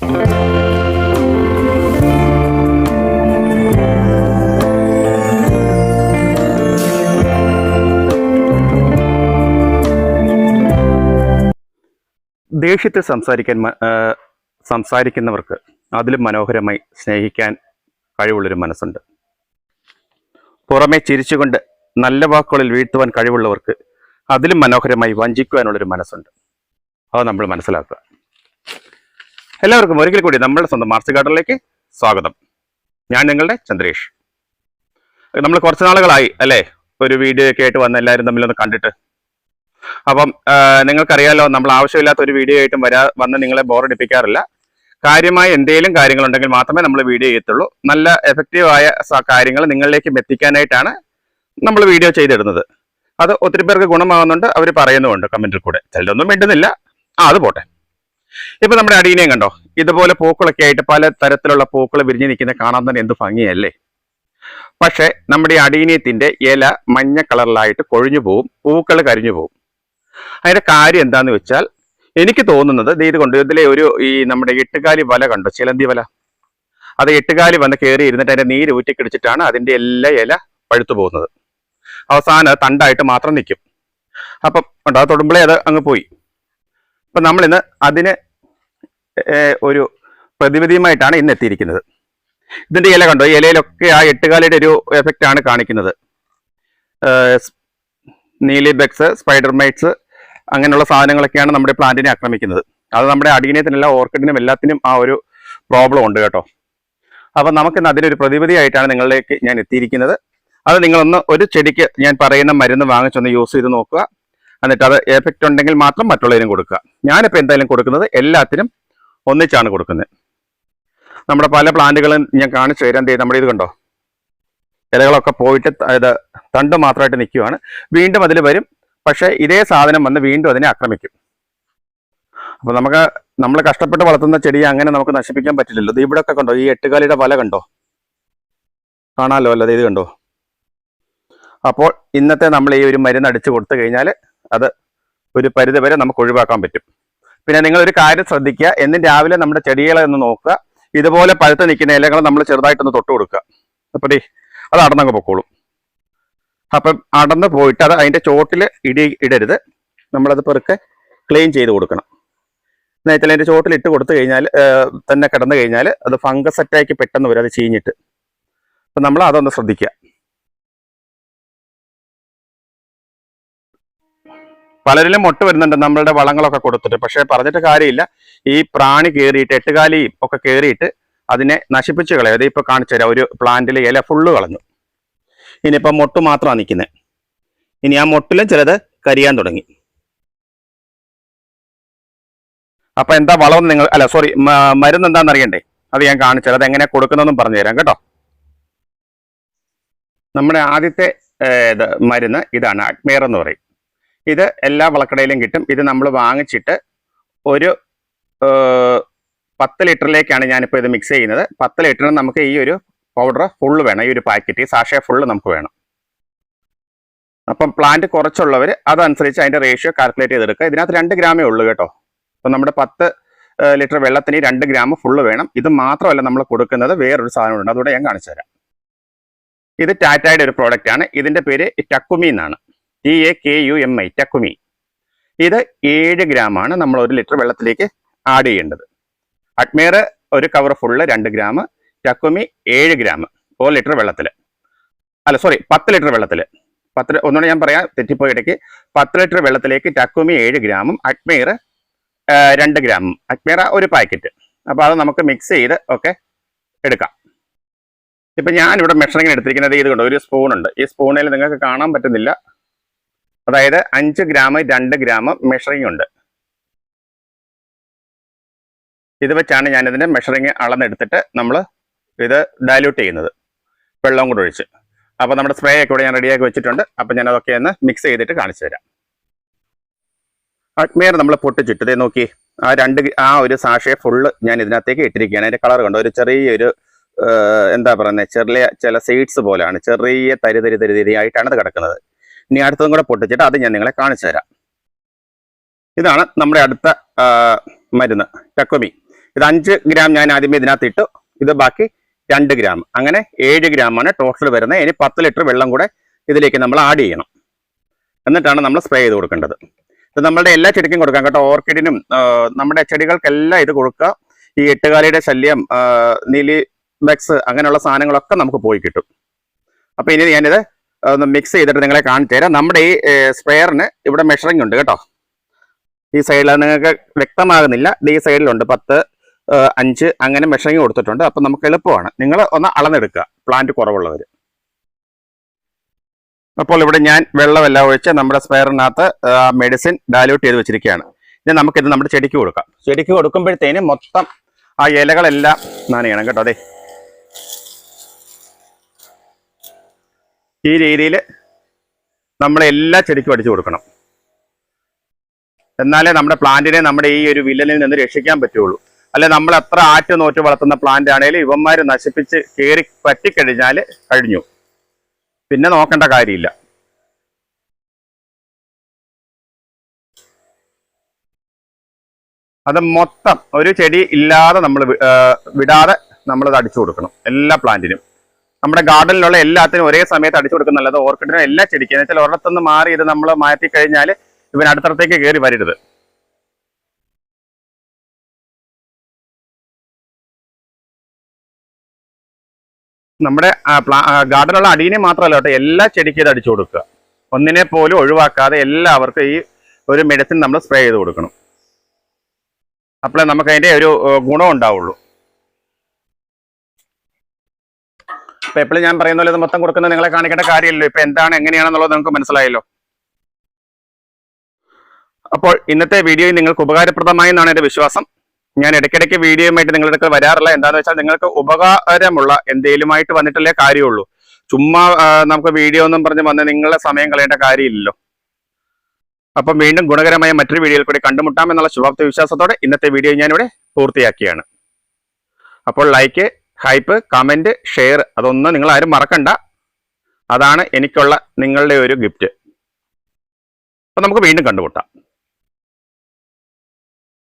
ദേഷ്യത്തിൽ സംസാരിക്കുന്നവർക്ക് അതിലും മനോഹരമായി സ്നേഹിക്കാൻ കഴിവുള്ളൊരു മനസ്സുണ്ട്. പുറമെ ചിരിച്ചുകൊണ്ട് നല്ല വാക്കുകളിൽ വീഴ്ത്തുവാൻ കഴിവുള്ളവർക്ക് അതിലും മനോഹരമായി വഞ്ചിക്കുവാനുള്ളൊരു മനസ്സുണ്ട്. അത് നമ്മൾ മനസ്സിലാക്കുക. എല്ലാവർക്കും ഒരിക്കൽ കൂടി നമ്മുടെ സ്വന്തം മാർസ് ഗാർഡനിലേക്ക് സ്വാഗതം. ഞാൻ നിങ്ങളുടെ ചന്ദ്രേഷ്. നമ്മൾ കുറച്ച് നാളുകളായി അല്ലേ ഒരു വീഡിയോ ഒക്കെ ആയിട്ട് വന്ന് എല്ലാവരും തമ്മിലൊന്ന് കണ്ടിട്ട്. അപ്പം നിങ്ങൾക്കറിയാലോ, നമ്മൾ ആവശ്യമില്ലാത്ത ഒരു വീഡിയോ ആയിട്ടും വന്ന് നിങ്ങളെ ബോറടിപ്പിക്കാറില്ല. കാര്യമായ എന്തെങ്കിലും കാര്യങ്ങളുണ്ടെങ്കിൽ മാത്രമേ നമ്മൾ വീഡിയോ ചെയ്യത്തുള്ളൂ. നല്ല എഫക്റ്റീവായ കാര്യങ്ങൾ നിങ്ങളിലേക്ക് എത്തിക്കാനായിട്ടാണ് നമ്മൾ വീഡിയോ ചെയ്തിടുന്നത്. അത് ഒത്തിരി പേർക്ക് ഗുണമാകുന്നുണ്ട്, അവർ പറയുന്നുമുണ്ട് കമന്റിൽ കൂടെ. ചിലരൊന്നും മിണ്ടുന്നില്ല, അത് പോട്ടെ. ഇപ്പൊ നമ്മുടെ അടീനയും കണ്ടോ, ഇതുപോലെ പൂക്കളൊക്കെ ആയിട്ട് പല തരത്തിലുള്ള പൂക്കൾ വിരിഞ്ഞു നിൽക്കുന്ന കാണാൻ തന്നെ എന്ത് ഭംഗിയല്ലേ. പക്ഷെ നമ്മുടെ അടീനയത്തിന്റെ ഇല മഞ്ഞ കളറിലായിട്ട് കൊഴിഞ്ഞു പോവും, പൂക്കൾ കരിഞ്ഞു പോവും. അതിന്റെ കാര്യം എന്താന്ന് വെച്ചാൽ, എനിക്ക് തോന്നുന്നത് ഇത് കൊണ്ട് ഇതിലെ ഈ നമ്മുടെ എട്ടുകാലി വല കണ്ടോ, ചിലന്തി വല, അത് എട്ടുകാലി വന്ന് കയറി ഇരുന്നിട്ട് അതിന്റെ നീര് ഊറ്റിക്കിടിച്ചിട്ടാണ് അതിന്റെ എല്ലാ ഇല പഴുത്തു പോകുന്നത്. അവസാനം തണ്ടായിട്ട് മാത്രം നിൽക്കും. അപ്പം ഉണ്ടോ, അത് തൊടുമ്പോഴേ അത് അങ്ങ് പോയി. അപ്പൊ നമ്മളിന്ന് അതിന് ഒരു പ്രതിവിധിയുമായിട്ടാണ് ഇന്ന് എത്തിയിരിക്കുന്നത്. ഇതിന്റെ ഇല കണ്ടോ, ഈ ഇലയിലൊക്കെ ആ എട്ടുകാലിയുടെ ഒരു എഫക്റ്റ് ആണ് കാണിക്കുന്നത്. നീലിബെക്സ്, സ്പൈഡർമൈറ്റ്സ് അങ്ങനെയുള്ള സാധനങ്ങളൊക്കെയാണ് നമ്മുടെ പ്ലാന്റിനെ ആക്രമിക്കുന്നത്. അത് നമ്മുടെ അടീനത്തിനെല്ലാം ഓർക്കിഡിനും എല്ലാത്തിനും ആ ഒരു പ്രോബ്ലം ഉണ്ട് കേട്ടോ. അപ്പം നമുക്കിന്ന് അതിനൊരു പ്രതിവിധിയായിട്ടാണ് നിങ്ങളിലേക്ക് ഞാൻ എത്തിയിരിക്കുന്നത്. അത് നിങ്ങളൊന്ന് ഒരു ചെടിക്ക് ഞാൻ പറയുന്ന മരുന്ന് വാങ്ങിച്ചൊന്ന് യൂസ് ചെയ്ത് നോക്കുക. എന്നിട്ട് അത് എഫക്റ്റ് ഉണ്ടെങ്കിൽ മാത്രം മറ്റുള്ളവരും കൊടുക്കുക. ഞാനിപ്പോൾ എന്തായാലും കൊടുക്കുന്നത് എല്ലാത്തിനും ഒന്നിച്ചാണ് കൊടുക്കുന്നത്. നമ്മുടെ പല പ്ലാന്റുകളും ഞാൻ കാണിച്ചു തരാം. നമ്മുടെ ഇത് കണ്ടോ, ഇലകളൊക്കെ പോയിട്ട് ഇത് തണ്ട് മാത്രമായിട്ട് നിൽക്കുകയാണ്. വീണ്ടും അതിൽ വരും, പക്ഷേ ഇതേ സാധനം വന്ന് വീണ്ടും അതിനെ ആക്രമിക്കും. അപ്പൊ നമ്മൾ കഷ്ടപ്പെട്ട് വളർത്തുന്ന ചെടിയെ അങ്ങനെ നമുക്ക് നശിപ്പിക്കാൻ പറ്റില്ലല്ലോ. ഇത് ഇവിടെ ഒക്കെ കണ്ടോ, ഈ എട്ടുകാലിയുടെ വല കണ്ടോ, കാണാമല്ലോ അല്ലേ, ഇത് കണ്ടോ. അപ്പോൾ ഇന്നത്തെ നമ്മൾ ഈ ഒരു മരുന്ന് അടിച്ചു കൊടുത്തു കഴിഞ്ഞാൽ അത് ഒരു പരിധി വരെ നമുക്ക് ഒഴിവാക്കാൻ പറ്റും. പിന്നെ നിങ്ങളൊരു കാര്യം ശ്രദ്ധിക്കുക, എന്നും രാവിലെ നമ്മുടെ ചെടികളെ ഒന്ന് നോക്കുക. ഇതുപോലെ പഴുത്ത് നിൽക്കുന്ന ഇലകൾ നമ്മൾ ചെറുതായിട്ടൊന്ന് തൊട്ട് കൊടുക്കുക. അപ്പോൾ അത് അടന്നങ്ങ് പൊക്കോളും. അപ്പം അടന്ന് പോയിട്ട് അത് അതിൻ്റെ ചോട്ടിൽ ഇടരുത്. നമ്മളത് പെറുക്കെ ക്ലീൻ ചെയ്ത് കൊടുക്കണം. എന്നുവെച്ചാൽ അതിൻ്റെ ചോട്ടിൽ ഇട്ട് കൊടുത്തു കഴിഞ്ഞാൽ തന്നെ കിടന്നു കഴിഞ്ഞാൽ അത് ഫംഗസ് അറ്റാക്ക് പെട്ടെന്ന് വരും, അത് ചീഞ്ഞിട്ട്. അപ്പം നമ്മൾ അതൊന്ന് ശ്രദ്ധിക്കുക. പലരിലും മുട്ട വരുന്നുണ്ട് നമ്മളുടെ വളങ്ങളൊക്കെ കൊടുത്തിട്ട്. പക്ഷേ പറഞ്ഞിട്ട് കാര്യമില്ല, ഈ പ്രാണി കയറിയിട്ട് എട്ടുകാലിയും ഒക്കെ കയറിയിട്ട് അതിനെ നശിപ്പിച്ച് കളയും. അത് ഇപ്പോൾ കാണിച്ചു തരാം. ഒരു പ്ലാന്റിലെ ഇല ഫുള്ള് കളഞ്ഞു. ഇനിയിപ്പം മൊട്ട് മാത്രമാണ് നിൽക്കുന്നത്. ഇനി ആ മൊട്ടിലും ചിലത് കരിയാൻ തുടങ്ങി. അപ്പൊ എന്താ വളം മരുന്ന് എന്താണെന്ന് അറിയണ്ടേ? അത് ഞാൻ കാണിച്ചത്, അത് എങ്ങനെ കൊടുക്കുന്നതെന്നും പറഞ്ഞു തരാം കേട്ടോ. നമ്മുടെ ആദ്യത്തെ മരുന്ന് ഇതാണ്, അഡ്മയർ എന്ന് പറയും. ഇത് എല്ലാ വളക്കടയിലും കിട്ടും. ഇത് നമ്മൾ വാങ്ങിച്ചിട്ട് ഒരു 10 ലിറ്ററിലേക്കാണ് ഞാനിപ്പോൾ ഇത് മിക്സ് ചെയ്യുന്നത്. 10 ലിറ്ററിന് നമുക്ക് ഈ ഒരു പൗഡർ ഫുള്ള് വേണം. ഈ ഒരു പാക്കറ്റ്, ഈ സാഷേ ഫുള്ള് നമുക്ക് വേണം. അപ്പം പ്ലാന്റ് കുറച്ചുള്ളവർ അതനുസരിച്ച് അതിൻ്റെ റേഷ്യോ കാൽക്കുലേറ്റ് ചെയ്തെടുക്കുക. ഇതിനകത്ത് 2 ഗ്രാമേ ഉള്ളൂ കേട്ടോ. അപ്പം നമ്മുടെ 10 ലിറ്റർ വെള്ളത്തിന് 2 ഗ്രാം ഫുള്ള് വേണം. ഇത് മാത്രമല്ല നമ്മൾ കൊടുക്കുന്നത്, വേറൊരു സാധനമുണ്ട്, അതുകൂടെ ഞാൻ കാണിച്ചു തരാം. ഇത് ടാറ്റയുടെ ഒരു പ്രോഡക്റ്റ് ആണ്. ഇതിൻ്റെ പേര് ടക്കുമി എന്നാണ്, TAKUMI, ടക്കുമി. ഇത് 7 ഗ്രാമാണ് നമ്മൾ 1 ലിറ്റർ വെള്ളത്തിലേക്ക് ആഡ് ചെയ്യേണ്ടത്. അഡ്മയർ ഒരു കവർ ഫുള്ള് 2 ഗ്രാം, ടക്കുമി 7 ഗ്രാം 1 ലിറ്റർ വെള്ളത്തിൽ. 10 ലിറ്റർ വെള്ളത്തിൽ. ഒന്നുകൂടെ ഞാൻ പറയാം, തെറ്റിപ്പോയി ഇടയ്ക്ക്. 10 ലിറ്റർ വെള്ളത്തിലേക്ക് ടക്കുമി 7 ഗ്രാമും അഡ്മയർ 2 ഗ്രാമും. അഡ്മയർ ഒരു പാക്കറ്റ്. അപ്പോൾ അത് നമുക്ക് മിക്സ് ചെയ്ത് ഒക്കെ എടുക്കാം. ഇപ്പം ഞാനിവിടെ മെഷറിങ്ങിന് എടുത്തിരിക്കുന്നത് ഇത് കൊണ്ട് ഒരു സ്പൂണുണ്ട്. ഈ സ്പൂണിൽ നിങ്ങൾക്ക് കാണാൻ പറ്റുന്നില്ല, അതായത് 5 ഗ്രാം 2 ഗ്രാം മെഷറിങ് ഉണ്ട്. ഇത് വെച്ചാണ് ഞാനിതിൻ്റെ മെഷറിങ് അളന്നെടുത്തിട്ട് നമ്മൾ ഇത് ഡയല്യൂട്ട് ചെയ്യുന്നത്, വെള്ളം കൂടെ ഒഴിച്ച്. അപ്പോൾ നമ്മുടെ സ്പ്രേ ഒക്കെ ഇവിടെ ഞാൻ റെഡിയാക്കി വെച്ചിട്ടുണ്ട്. അപ്പം ഞാനതൊക്കെ ഒന്ന് മിക്സ് ചെയ്തിട്ട് കാണിച്ചു തരാം. അഡ്മയർ നമ്മൾ പൊട്ടിച്ചിട്ട് നോക്കി, ആ ഒരു സാഷേ ഫുള്ള് ഞാൻ ഇതിനകത്തേക്ക് ഇട്ടിരിക്കുകയാണ്. അതിൻ്റെ കളർ കണ്ടോ, ഒരു ചെറിയൊരു എന്താ പറയുന്നത്, ചില സീഡ്സ് പോലെയാണ്, ചെറിയ തരിതരിയായിട്ടാണ് അത് കിടക്കുന്നത്. ഇനി അടുത്തതും കൂടെ പൊട്ടിച്ചിട്ട് അത് ഞാൻ നിങ്ങളെ കാണിച്ചു തരാം. ഇതാണ് നമ്മുടെ അടുത്ത മരുന്ന്, ടക്കുമി. ഇത് 5 ഗ്രാം ഞാൻ ആദ്യമേ ഇതിനകത്ത് ഇട്ടു. ഇത് ബാക്കി 2 ഗ്രാം, അങ്ങനെ 7 ഗ്രാമാണ് ടോട്ടൽ വരുന്നത്. ഇനി 10 ലിറ്റർ വെള്ളം കൂടെ ഇതിലേക്ക് നമ്മൾ ആഡ് ചെയ്യണം. എന്നിട്ടാണ് നമ്മൾ സ്പ്രേ ചെയ്ത് കൊടുക്കേണ്ടത്. ഇത് നമ്മളുടെ എല്ലാ ചെടിക്കും കൊടുക്കാം കേട്ടോ. ഓർക്കിഡിനും നമ്മുടെ ചെടികൾക്കെല്ലാം ഇത് കൊടുക്കുക. ഈ എട്ടുകാലിയുടെ ശല്യം, നീലി ബഗ്സ് അങ്ങനെയുള്ള സാധനങ്ങളൊക്കെ നമുക്ക് പോയി കിട്ടും. അപ്പൊ ഇനി ഞാനിത് ഒന്ന് മിക്സ് ചെയ്തിട്ട് നിങ്ങളെ കാണിച്ചു തരാം. നമ്മുടെ ഈ സ്പ്രെയറിന് ഇവിടെ മെഷറിംഗ് ഉണ്ട് കേട്ടോ. ഈ സൈഡിൽ നിങ്ങൾക്ക് വ്യക്തമാകുന്നില്ല, ഈ സൈഡിലുണ്ട് 10, 5 അങ്ങനെ മെഷറിംഗ് കൊടുത്തിട്ടുണ്ട്. അപ്പൊ നമുക്ക് എളുപ്പമാണ്. നിങ്ങൾ ഒന്ന് അളന്നെടുക്കുക, പ്ലാന്റ് കുറവുള്ളവർ. അപ്പോൾ ഇവിടെ ഞാൻ വെള്ളമെല്ലാം ഒഴിച്ച് നമ്മുടെ സ്പ്രെയറിനകത്ത് മെഡിസിൻ ഡയലൂട്ട് ചെയ്ത് വെച്ചിരിക്കുകയാണ്. ഇനി നമുക്കിത് നമ്മുടെ ചെടിക്ക് കൊടുക്കാം. ചെടിക്ക് കൊടുക്കുമ്പോഴത്തേന് മൊത്തം ആ ഇലകളെല്ലാം നനയണം കേട്ടോ. അതെ, ഈ രീതിയിൽ നമ്മൾ എല്ലാ ചെടിക്കും അടിച്ചു കൊടുക്കണം. എന്നാലേ നമ്മുടെ പ്ലാന്റിനെ നമ്മുടെ ഈ ഒരു വില്ലനിൽ നിന്ന് രക്ഷിക്കാൻ പറ്റുള്ളൂ. അല്ലെ നമ്മൾ എത്ര ആറ്റ് നോറ്റ് വളർത്തുന്ന പ്ലാന്റ് ആണെങ്കിലും ഇവന്മാർ നശിപ്പിച്ച് കയറി പറ്റിക്കഴിഞ്ഞാൽ കഴിഞ്ഞു, പിന്നെ നോക്കേണ്ട കാര്യമില്ല. അത് മൊത്തം ഒരു ചെടി ഇല്ലാതെ നമ്മൾ വിടാതെ നമ്മളത് അടിച്ചു കൊടുക്കണം എല്ലാ പ്ലാന്റിനും. നമ്മുടെ ഗാർഡനിലുള്ള എല്ലാത്തിനും ഒരേ സമയത്ത് അടിച്ചു കൊടുക്കുന്നല്ലത് ഓർക്കിഡിനും എല്ലാ ചെടിക്കും. എന്ന് വെച്ചാൽ ഒരിടത്തുനിന്ന് മാറി ഇത് നമ്മൾ മാറ്റി കഴിഞ്ഞാൽ ഇവൻ അടുത്തടുത്തേക്ക് കയറി വരരുത്. നമ്മുടെ ഗാർഡനുള്ള അടീനെ മാത്രമല്ല കേട്ടോ, എല്ലാ ചെടിക്കും ഇത് അടിച്ചു കൊടുക്കുക. ഒന്നിനെ പോലും ഒഴിവാക്കാതെ എല്ലാവർക്കും ഈ ഒരു മെഡിസിൻ നമ്മൾ സ്പ്രേ ചെയ്ത് കൊടുക്കണം. അപ്പോഴേ നമുക്ക് അതിൻ്റെ ഒരു ഗുണം ഉണ്ടാവുള്ളൂ. ഇപ്പൊ എപ്പോഴും ഞാൻ പറയുന്ന പോലെ ഇത് മൊത്തം കൊടുക്കുന്നത് നിങ്ങളെ കാണിക്കേണ്ട കാര്യമില്ലല്ലോ. ഇപ്പൊ എന്താണ് എങ്ങനെയാണെന്നുള്ളത് നിങ്ങൾക്ക് മനസ്സിലായല്ലോ. അപ്പോൾ ഇന്നത്തെ വീഡിയോ നിങ്ങൾക്ക് ഉപകാരപ്രദമായി എന്നാണ് എൻ്റെ വിശ്വാസം. ഞാൻ ഇടയ്ക്കിടയ്ക്ക് വീഡിയോയുമായിട്ട് നിങ്ങളുടെ അടുത്ത് വരാറില്ല. എന്താണെന്ന് വെച്ചാൽ നിങ്ങൾക്ക് ഉപകാരമുള്ള എന്തെങ്കിലുമായിട്ട് വന്നിട്ടല്ലേ കാര്യമുള്ളൂ. ചുമ്മാ നമുക്ക് വീഡിയോ ഒന്നും പറഞ്ഞ് വന്ന് നിങ്ങളെ സമയം കളയേണ്ട കാര്യമില്ലല്ലോ. അപ്പം വീണ്ടും ഗുണകരമായ മറ്റൊരു വീഡിയോയിൽ കൂടി കണ്ടുമുട്ടാം എന്നുള്ള ശുഭാപ്തി വിശ്വാസത്തോടെ ഇന്നത്തെ വീഡിയോ ഞാനിവിടെ പൂർത്തിയാക്കിയാണ്. അപ്പോൾ ലൈക്ക്, ഹൈപ്പ്, കമന്റ്, ഷെയർ അതൊന്നും നിങ്ങൾ ആരും മറക്കണ്ട. അതാണ് എനിക്കുള്ള നിങ്ങളുടെ ഒരു ഗിഫ്റ്റ്. അപ്പം നമുക്ക് വീണ്ടും കണ്ടുമുട്ടാം.